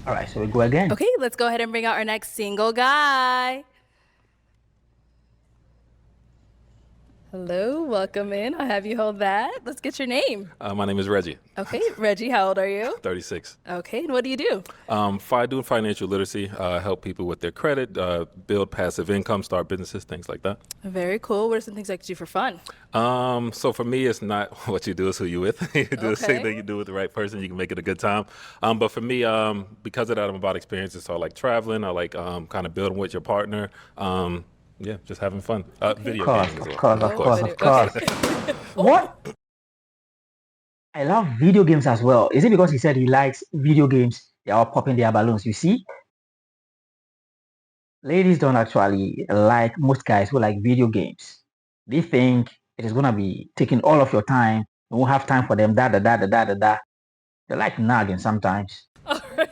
All right, so we go again. Okay, let's go ahead and bring out our next single guy. Hello, welcome in. I'll have you hold that. Let's get your name. My name is Reggie. Okay, Reggie, how old are you? 36. Okay, and what do you do? Do financial literacy, help people with their credit, build passive income, start businesses, things like that. Very cool. What are some things I could do for fun? So for me, it's not what you do, it's who you with. You do the same thing you do with the right person, you can make it a good time. But for me, because of that, I'm about experiences. So I like traveling, I like kind of building with your partner. Yeah, just having fun. Video games as well. Of course. What? I love video games as well. Is it because he said he likes video games? They are all popping their balloons. You see, ladies don't actually like most guys who like video games. They think it is gonna be taking all of your time. You won't have time for them. They like nagging sometimes. All right.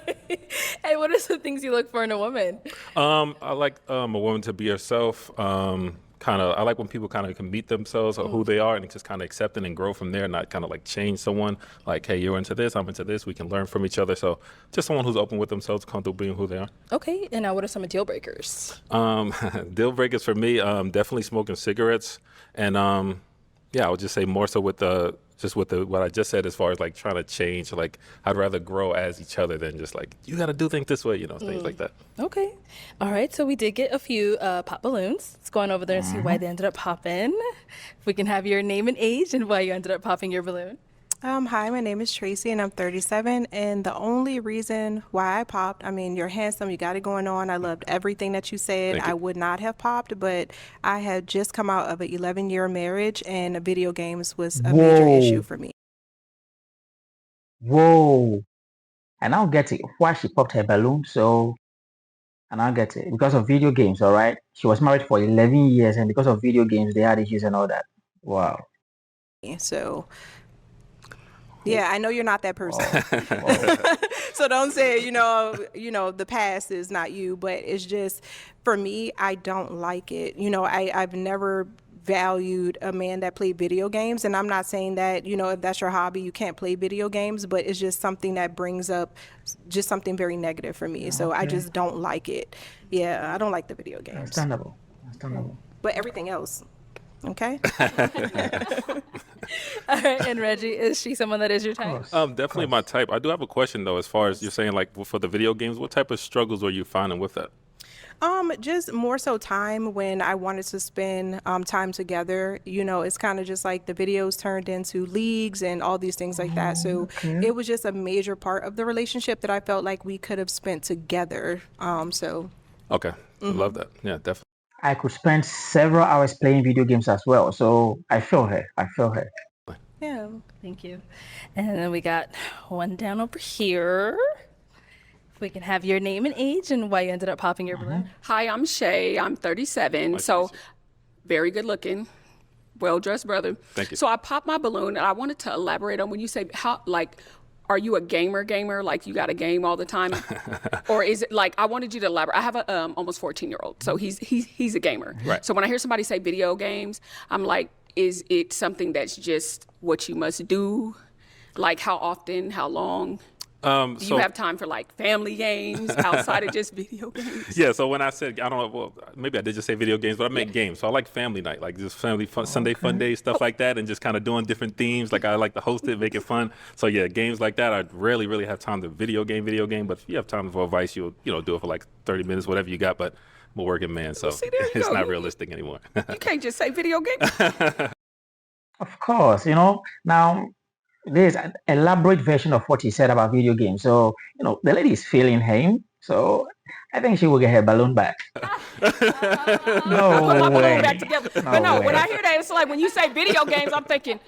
Hey, what are some things you look for in a woman? I like a woman to be herself. I like when people kind of can meet themselves or who they are and just kind of accept it and grow from there, not kind of like change someone. Like, hey, you're into this, I'm into this. We can learn from each other. So just someone who's open with themselves, comfortable being who they are. Okay, and now what are some deal breakers? Deal breakers for me, definitely smoking cigarettes. And I would just say more so with what I just said as far as like trying to change. Like I'd rather grow as each other than just like you got to do things this way, things like that. Okay. All right. So we did get a few pop balloons. Let's go on over there and see why they ended up popping. If we can have your name and age and why you ended up popping your balloon. Hi, my name is Tracy and I'm 37. And the only reason why I popped, I mean, you're handsome, you got it going on. I loved everything that you said. Thank you. I would not have popped, but I had just come out of an 11-year marriage and video games was a major issue for me. Whoa! I now get it why she popped her balloon. So I now get it because of video games. All right, she was married for 11 years, and because of video games, they had issues and all that. Wow. So, yeah, I know you're not that person. So don't say, the past is not you, but it's just, for me, I don't like it. I've never valued a man that played video games, and I'm not saying that, if that's your hobby, you can't play video games, but it's just something that brings up just something very negative for me. So I just don't like it. Yeah, I don't like the video games. Understandable. But everything else, okay? All right. And Reggie, is she someone that is your type? Definitely my type. I do have a question though, as far as you're saying, like for the video games, what type of struggles were you finding with that? Just more so time when I wanted to spend time together. It's kind of just like the videos turned into leagues and all these things like that. So it was just a major part of the relationship that I felt like we could have spent together. Okay, I love that. Yeah, definitely. I could spend several hours playing video games as well. So I feel her. Yeah. Thank you. And then we got one down over here. If we can have your name and age and why you ended up popping your balloon. Hi, I'm Shay. I'm 37. Nice to So meet you. very good looking, well-dressed brother. Thank you. So I popped my balloon and I wanted to elaborate on when you say are you a gamer? Like you got a game all the time? Or is it like, I wanted you to elaborate. I have a almost 14-year-old, so he's a gamer. Right. So when I hear somebody say video games, I'm like, is it something that's just what you must do? Like how often, how long? Do you have time for like family games outside of just video games? Yeah, so when I said, I don't know, well, maybe I did just say video games, but I meant games. So I like family night, like just family fun, Sunday fun day, stuff like that, and just kind of doing different themes. Like I like to host it, make it fun. So yeah, games like that, I rarely really have time to video game. But if you have time for advice, you'll do it for like 30 minutes, whatever you got. But I'm a working man, so See, there you it's go. not realistic anymore. You can't just say video games. Of course, now there's an elaborate version of what he said about video games. So, the lady is feeling him. So I think she will get her balloon back. Put my No balloon back way. together. No But no, when way. I hear that, it's like when you say video games, I'm thinking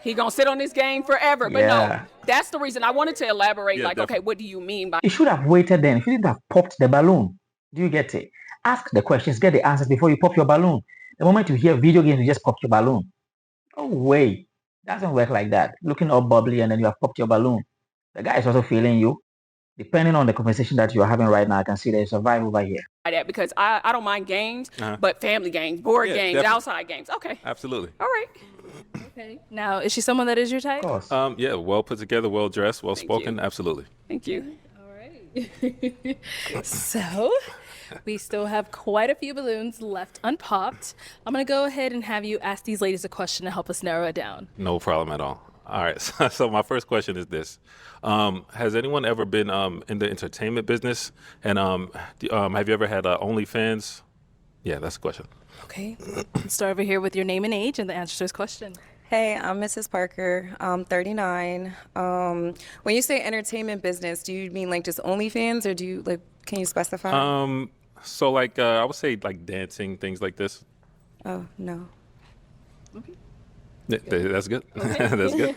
he gonna sit on this game forever. But Yeah. no, that's the reason I wanted to elaborate. Yeah, Like, okay, definitely. what do you mean by? You should have waited then. If you didn't have popped the balloon, do you get it? Ask the questions, get the answers before you pop your balloon. The moment you hear video games, you just pop your balloon. No way. Doesn't work like that. Looking all bubbly and then you have popped your balloon. The guy is also feeling you. Depending on the conversation that you are having right now, I can see there's a vibe over here. That because I don't mind games, Uh-huh. but family games, board Yeah, games, definitely. outside games. Okay, Absolutely. all right. Okay. Now, is she someone that is your type? Of course. Yeah, well put together, well dressed, well spoken. you. Absolutely. Thank you. All right. So, we still have quite a few balloons left unpopped. I'm going to go ahead and have you ask these ladies a question to help us narrow it down. No problem at all. All right. So my first question is this. Has anyone ever been in the entertainment business? And have you ever had OnlyFans? Yeah, that's the question. Okay. Let's start over here with your name and age and the answer to this question. Hey, I'm Mrs. Parker. I'm 39. When you say entertainment business, do you mean like just OnlyFans, or do you like? Can you specify? So like I would say like dancing, things like this. Oh no. That's good. That's good.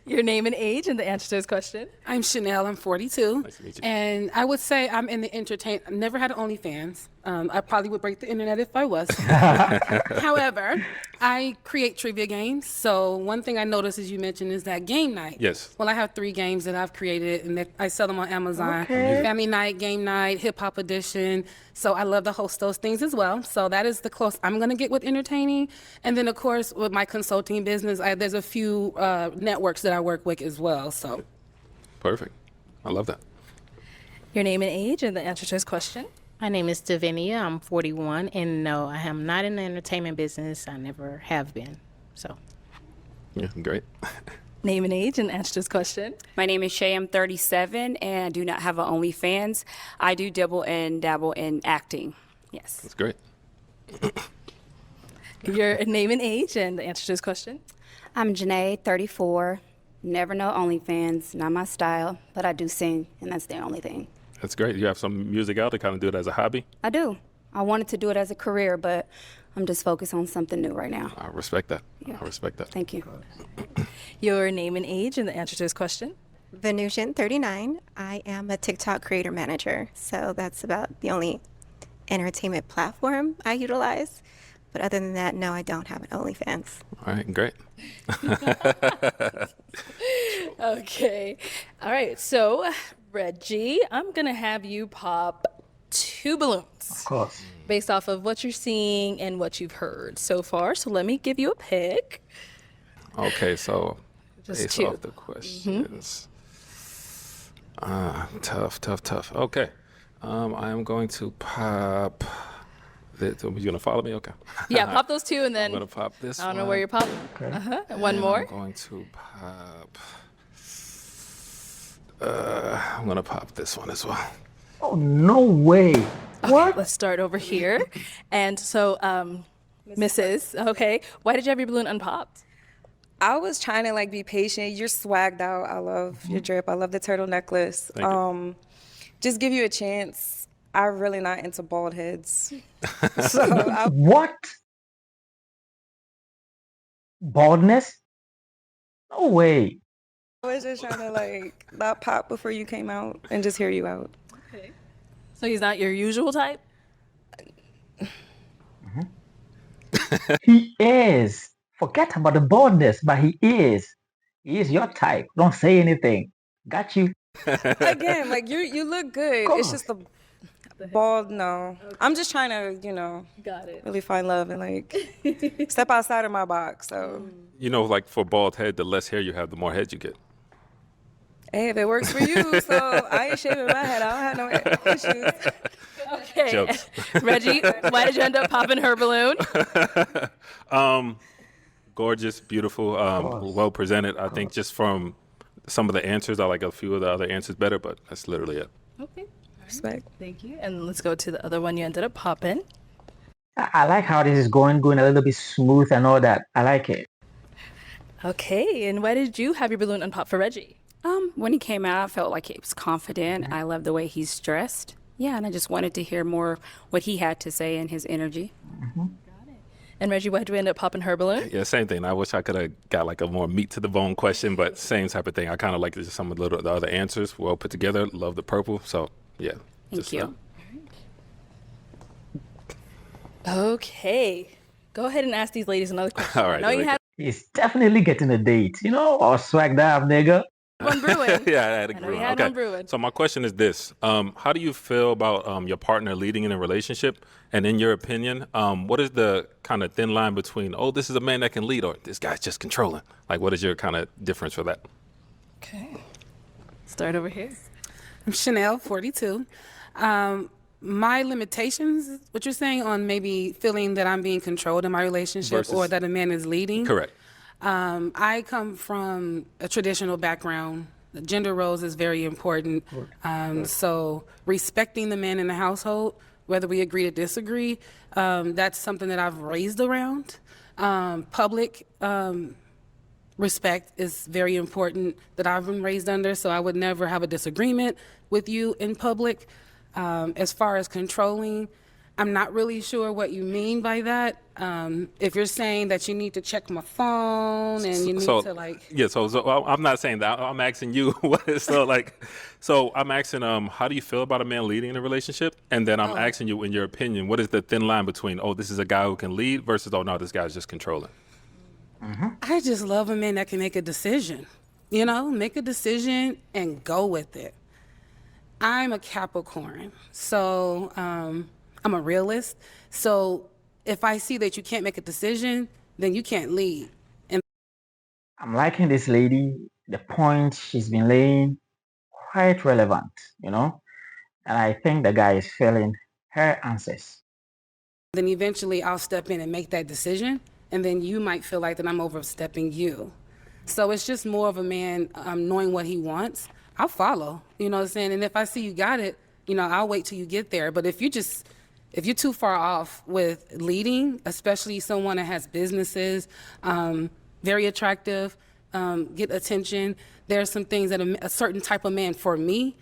Your name and age and the answer to this question. I'm Chanel. I'm 42. Nice to meet you. And I would say I'm in the entertainment. Never had an OnlyFans. I probably would break the internet if I was. However, I create trivia games. So one thing I noticed, as you mentioned, is that game night. Yes. Well, I have 3 games that I've created, and that I sell them on Amazon. Family night, game night, hip hop edition. So I love to host those things as well. So that is the close I'm going to get with entertaining. And then, of course, with my consulting business, there's a few networks that I work with as well. So Perfect. I love that. Your name and age and the answer to this question. My name is Davinia. I'm 41, and no, I am not in the entertainment business. I never have been. So, Yeah, great. Name and age and answer to this question. My name is Shay. I'm 37 and I do not have an OnlyFans. I do dabble in acting. Yes. That's great. Your name and age and the answer to this question. I'm Janae, 34. Never know OnlyFans, not my style, but I do sing, and that's the only thing. That's great. You have some music out to kind of do it as a hobby? I do. I wanted to do it as a career, but I'm just focused on something new right now. I respect that. Yeah. I respect that. Thank you. Your name and age and the answer to this question. Venusian, 39. I am a TikTok creator manager, so that's about the only entertainment platform I utilize. But other than that, no, I don't have an OnlyFans. All right, great. Okay. All right. So, Reggie, I'm going to have you pop 2 balloons. Of course. Based off of what you're seeing and what you've heard so far. So let me give you a pick. Okay, so Just based 2. off the questions. Tough. Okay. I am going to pop this. You're going to follow me? Okay. Yeah, pop those 2 and I'm then going to pop this I don't know one. where you're popping. One And more. I'm going to pop. I'm going to pop this one as well. Oh, no way. Okay, let's start over here. And so, Mrs. Okay, why did you have your balloon unpopped? I was trying to like be patient. You're swagged out. I love your drip. I love the turtle necklace. Thank you. Just give you a chance. I'm really not into bald heads. So What? Baldness? No way. I was just trying to like not pop before you came out and just hear you out. Okay. So he's not your usual type? He is. Forget about the baldness, but he is. He is your type. Don't say anything. Got you. Again, like you look good. It's just the bald. No, I'm just trying to, Got it. really find love and like step outside of my box. So You know, like for bald head, the less hair you have, the more head you get. hey, if it works for you, so I ain't shaving my head. I don't have no issues. Okay. Jokes. Reggie, why did you end up popping her balloon? Gorgeous, beautiful, well presented. I think just from some of the answers, I like a few of the other answers better, but that's literally it. Okay. Respect. Thank you. And let's go to the other one you ended up popping. I like how this is going a little bit smooth and all that. I like it. Okay. And why did you have your balloon unpop for Reggie? When he came out, I felt like he was confident. I love the way he's dressed. Yeah, and I just wanted to hear more what he had to say and his energy. And Reggie, why did we end up popping her balloon? Yeah, same thing. I wish I could have got like a more meat to the bone question, but same type of thing. I kind of like just some of the other answers, well put together. Love the purple. So, yeah. Thank you. Okay. Go ahead and ask these ladies another question. All right, I know there you we had He's definitely getting a date, or swagged up, nigga. one brewing. Yeah, I had a I know brew. you had one brewing. So my question is this: how do you feel about your partner leading in a relationship? And in your opinion, what is the kind of thin line between, oh, this is a man that can lead, or this guy's just controlling? Like, what is your kind of difference for that? Okay. Start over here. Chanel, 42. My limitations, what you're saying on maybe feeling that I'm being controlled in my relationship or that a man is leading. Correct. I come from a traditional background. Gender roles is very important. So respecting the man in the household, whether we agree to disagree, that's something that I've raised around. Public respect is very important that I've been raised under, so I would never have a disagreement with you in public. As far as controlling, I'm not really sure what you mean by that. If you're saying that you need to check my phone and you need to like... Yeah, so I'm not saying that. I'm asking you, so I'm asking, how do you feel about a man leading in a relationship? And then I'm asking you, in your opinion, what is the thin line between, oh, this is a guy who can lead versus, oh, no, this guy's just controlling? I just love a man that can make a decision, make a decision and go with it. I'm a Capricorn, so I'm a realist. So if I see that you can't make a decision, then you can't lead. And I'm liking this lady. The point she's been laying, quite relevant, And I think the guy is feeling her answers. then eventually I'll step in and make that decision, and then you might feel like that I'm overstepping you. So it's just more of a man knowing what he wants. I'll follow, what I'm saying? And if I see you got it, I'll wait till you get there. But if you're too far off with leading, especially someone that has businesses, very attractive, get attention, there are some things that a certain type of man, for me,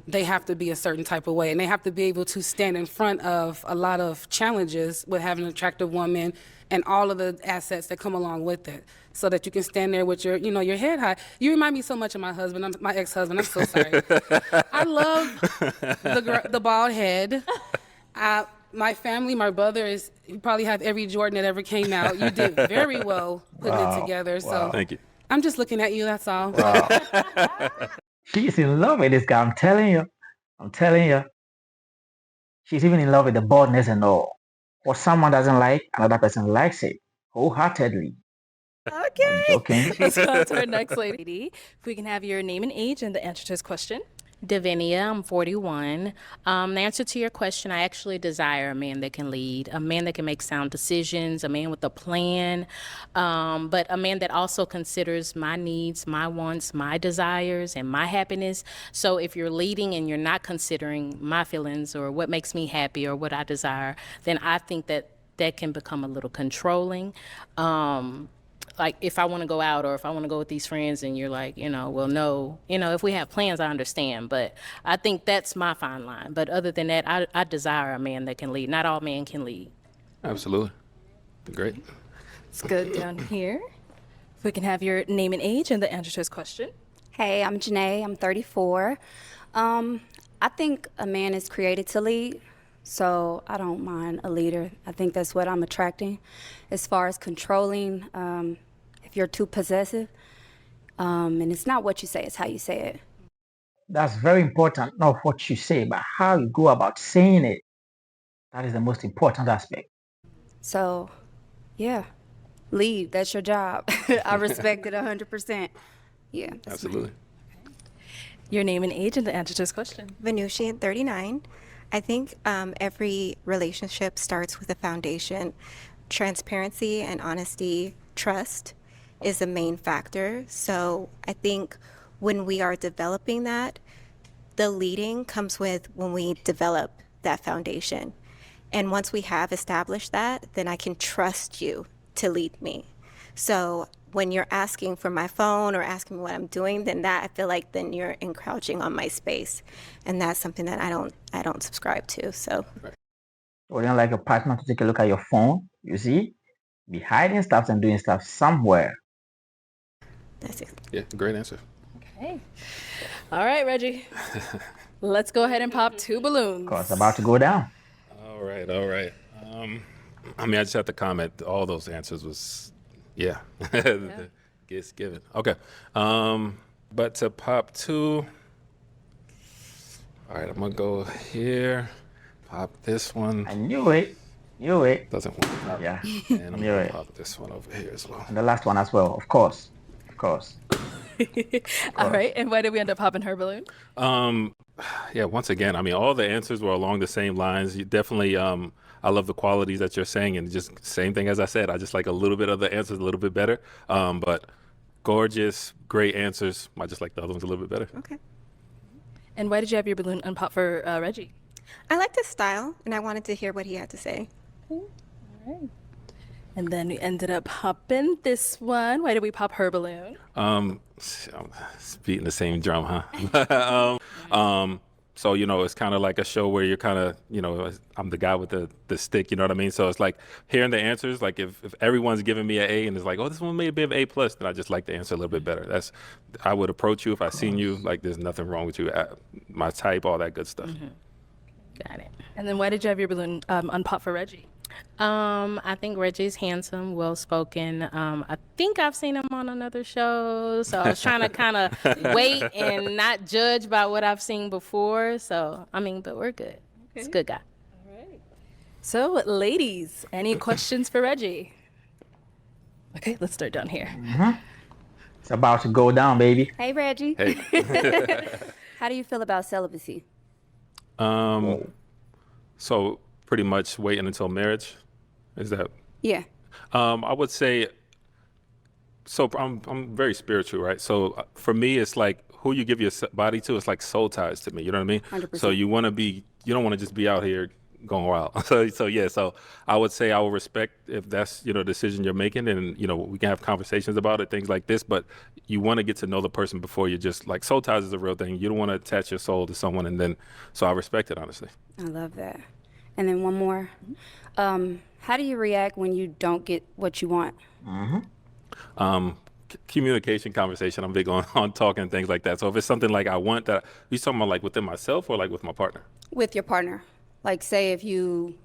they have to be a certain type of way. And they have to be able to stand in front of a lot of challenges with having an attractive woman and all of the assets that come along with it, so that you can stand there with your, your head high. You remind me so much of my husband, my ex-husband. I'm so sorry. I love the bald head. My family, my brother you probably have every Jordan that ever came out. You did very well putting it together. So Thank you. I'm just looking at you, that's all. Wow. She's in love with this guy, I'm telling you. She's even in love with the baldness and all. What someone doesn't like, another person likes it wholeheartedly. Okay. I'm joking. Let's go on to our next lady. If we can have your name and age and the answer to this question. Davinia, I'm 41. The answer to your question, I actually desire a man that can lead, a man that can make sound decisions, a man with a plan, but a man that also considers my needs, my wants, my desires, and my happiness. So if you're leading and you're not considering my feelings or what makes me happy or what I desire, then I think that can become a little controlling. Like if I want to go out or if I want to go with these friends and you're like, well, no, if we have plans, I understand. But I think that's my fine line. But other than that, I desire a man that can lead. Not all men can lead. Absolutely. Great. Let's go down here. If we can have your name and age and the answer to this question. Hey, I'm Janae. I'm 34. I think a man is created to lead, so I don't mind a leader. I think that's what I'm attracting. As far as controlling, if you're too possessive, and it's not what you say, it's how you say it. That's very important, not what you say, but how you go about saying it. That is the most important aspect. So, yeah, lead, that's your job. I respect it 100%. Yeah. Absolutely. Your name and age and the answer to this question. Venusian, 39. I think every relationship starts with a foundation. Transparency and honesty, trust is the main factor. So I think when we are developing that, the leading comes with when we develop that foundation. And once we have established that, then I can trust you to lead me. So when you're asking for my phone or asking me what I'm doing, then that I feel like then you're encroaching on my space, and that's something that I don't subscribe to. So, Wouldn't like a partner to take a look at your phone? You see, be hiding stuff and doing stuff somewhere. That's it. Yeah, great answer. Okay. All right, Reggie. Let's go ahead and pop 2 balloons. It's about to go down. All right. I just have to comment. All those answers was, yeah. Gets given. Okay. But to pop 2, all right, I'm going to go here. Pop this one. I knew it. Doesn't want to pop. Yeah. And I'm going to pop this one over here as well. And the last one as well, of course. All right. And why did we end up popping her balloon? Yeah, once again, I mean, all the answers were along the same lines. You definitely, I love the qualities that you're saying, and just same thing as I said. I just like a little bit of the answers a little bit better. But gorgeous, great answers. I just like the other ones a little bit better. Okay. And why did you have your balloon unpop for Reggie? I liked his style, and I wanted to hear what he had to say. All right. And then we ended up popping this one. Why did we pop her balloon? It's beating the same drum, huh? So, you know, it's kind of like a show where you're kind of, you know, I'm the guy with the stick, you know what I mean? So it's like hearing the answers, like if everyone's giving me an A and it's like, oh, this one may be an A+, then I just like the answer a little bit better. I would approach you if I seen you, like there's nothing wrong with you, my type, all that good stuff. Got it. And then why did you have your balloon unpop for Reggie? I think Reggie's handsome, well-spoken. I think I've seen him on another show, so I was trying to kind of wait and not judge by what I've seen before. So, I mean, but we're good. He's a good guy. All right. So, ladies, any questions for Reggie? Okay, let's start down here. It's about to go down, baby. Hey, Reggie. Hey. How do you feel about celibacy? So pretty much waiting until marriage, is that? Yeah. I would say, so I'm very spiritual, right? So for me, it's like who you give your body to, it's like soul ties to me, you know what I mean? 100%. So you don't want to just be out here going wild. So I would say I will respect if that's, you know, a decision you're making, and, you know, we can have conversations about it, things like this, but you want to get to know the person before you just, like, soul ties is a real thing. You don't want to attach your soul to someone, and then, so I respect it, honestly. I love that. And then one more. How do you react when you don't get what you want? Communication, conversation. I'm big on talking and things like that. So if it's something like I want that, you talking about like within myself or like with my partner? With your partner. Like, say if you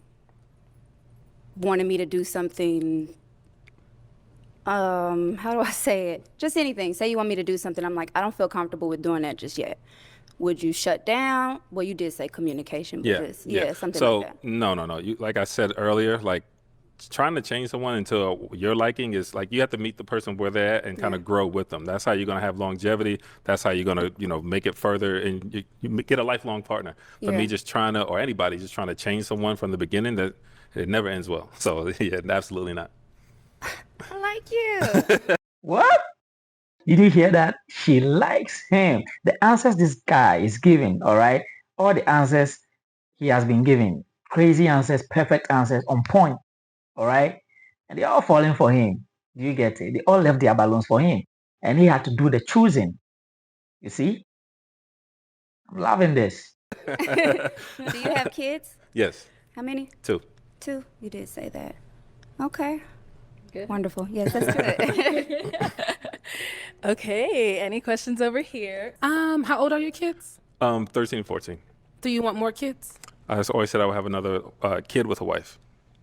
wanted me to do something, how do I say it? Just anything. Say you want me to do something, I'm like, I don't feel comfortable with doing that just yet. Would you shut down? Well, you did say communication. But something so, like that. No. You, like I said earlier, like trying to change someone into your liking is like you have to meet the person where they're at and kind of grow with them. That's how you're going to have longevity. That's how you're going to, you know, make it further, and you get a lifelong partner. For me, just trying to, or anybody just trying to change someone from the beginning, that it never ends well. So yeah, absolutely not. I like you. What? Did you hear that? She likes him. The answers this guy is giving, all right? All the answers he has been giving. Crazy answers, perfect answers, on point, all right? And they're all falling for him. Do you get it? They all left their balloons for him. And he had to do the choosing. You see? I'm loving this. Do you have kids? Yes. How many? 2. 2? You did say that. Okay. Good. Wonderful. Yes, that's good. Okay, any questions over here? How old are your kids? 13 and 14. Do you want more kids? I always said I would have another kid with a wife.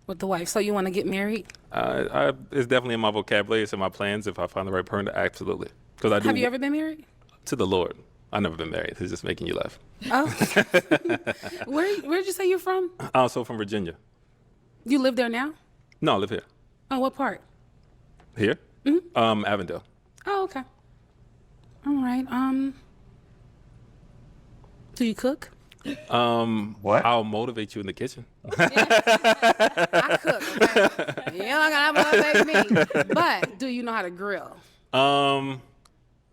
With the wife. So you want to get married? It's definitely in my vocabulary. It's in my plans. If I find the right person, absolutely. Because I do. Have you ever been married? To the Lord. I've never been married. It's just making you laugh. Oh. Where'd you say you're from? Also from Virginia. You live there now? No, I live here. Oh, what part? Here? Avondale. Oh, okay. All right. Do you cook? What? I'll motivate you in the kitchen. I cook. Okay? You don't gotta motivate me. But do you know how to grill?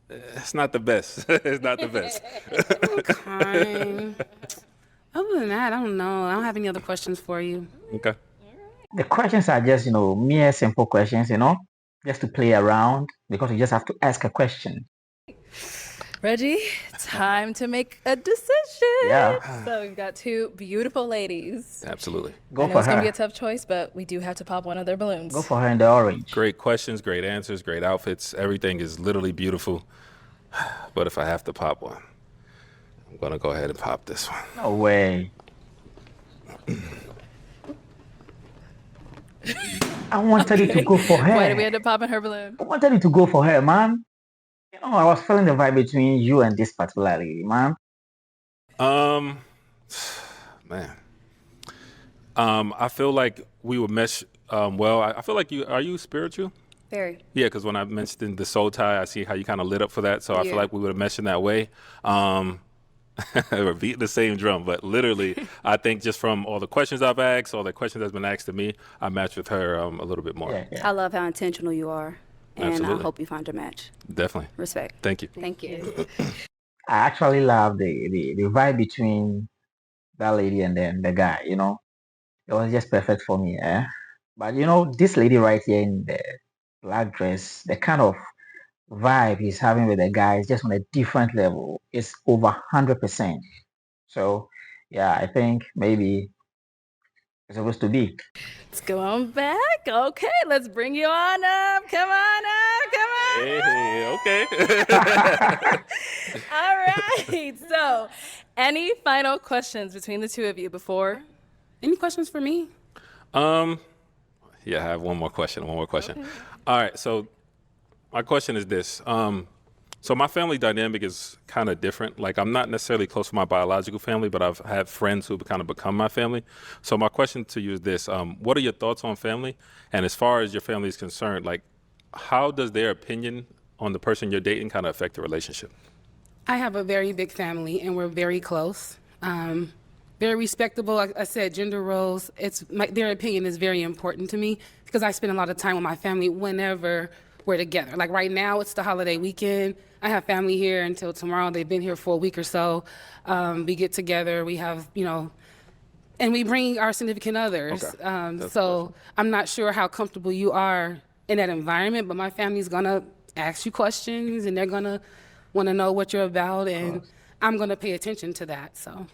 It's not the best. It's not the best. Okay. Other than that, I don't know. I don't have any other questions for you. Okay. The questions are just, mere simple questions, just to play around, because you just have to ask a question. Reggie, time to make a decision. Yeah. So we've got 2 beautiful ladies. Absolutely. Go I know for it's going to be her. a tough choice, but we do have to pop one of their balloons. Go for her in the orange. Great questions, great answers, great outfits. Everything is literally beautiful. But if I have to pop one, I'm going to go ahead and pop this one. No way. I wanted you to go for her. Why did we end up popping her balloon? I wanted you to go for her, man. I was feeling the vibe between you and this particular lady, man. Man. I feel like we would mesh well. I feel like are you spiritual? Very. Yeah, because when I mentioned the soul tie, I see how you kind of lit up for that. So I feel like we would have meshed in that way. We're beating the same drum, but literally, I think just from all the questions I've asked, all the questions that's been asked to me, I match with her a little bit more. I love how intentional you are, and Absolutely. I hope you find your match. Definitely. Respect. Thank you. Thank you. I actually love the vibe between that lady and then the guy, you know. It was just perfect for me, eh? But you know, this lady right here in the black dress, the kind of vibe he's having with the guy is just on a different level. It's over 100%. So yeah, I think maybe it's supposed to be. Let's go on back. Okay, let's bring you on up. Come on up. Come on. Hey, okay. All right. So, any final questions between the two of you before? Any questions for me? Yeah, I have one more question. Okay. All right, so my question is this. So my family dynamic is kind of different. Like, I'm not necessarily close to my biological family, but I've had friends who kind of become my family. So my question to you is this. What are your thoughts on family? And as far as your family is concerned, like, how does their opinion on the person you're dating kind of affect the relationship? I have a very big family, and we're very close. Very respectable. Like I said, gender roles, their opinion is very important to me because I spend a lot of time with my family whenever we're together. Like right now, it's the holiday weekend. I have family here until tomorrow. They've been here for a week or so. We get together, we have, and we bring our significant others. Okay. So I'm not sure how comfortable you are in that environment, but my family's gonna ask you questions and they're gonna wanna know what you're about, and I'm gonna pay attention to that, so.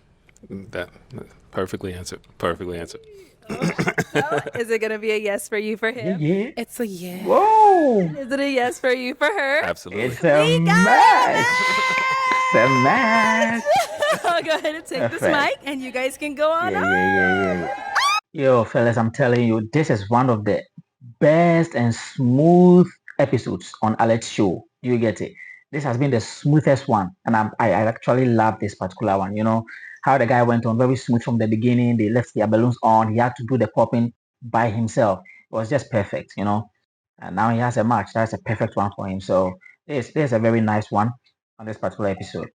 That perfectly answered. Perfectly answered. Is it going to be a yes for you for him? Yeah. It's a yes. Whoa! Is it a yes for you for her? Absolutely. It's a match. It's a match. I'll go ahead and take this Perfect. mic and you guys can go on up. Yeah. Yo, fellas, I'm telling you, this is one of the best and smooth episodes on Alet's show. You get it? This has been the smoothest one, and I actually love this particular one. You know how the guy went on very smooth from the beginning. They left their balloons on. He had to do the popping by himself. It was just perfect, you know. And now he has a match. That's a perfect one for him. So this is a very nice one on this particular episode.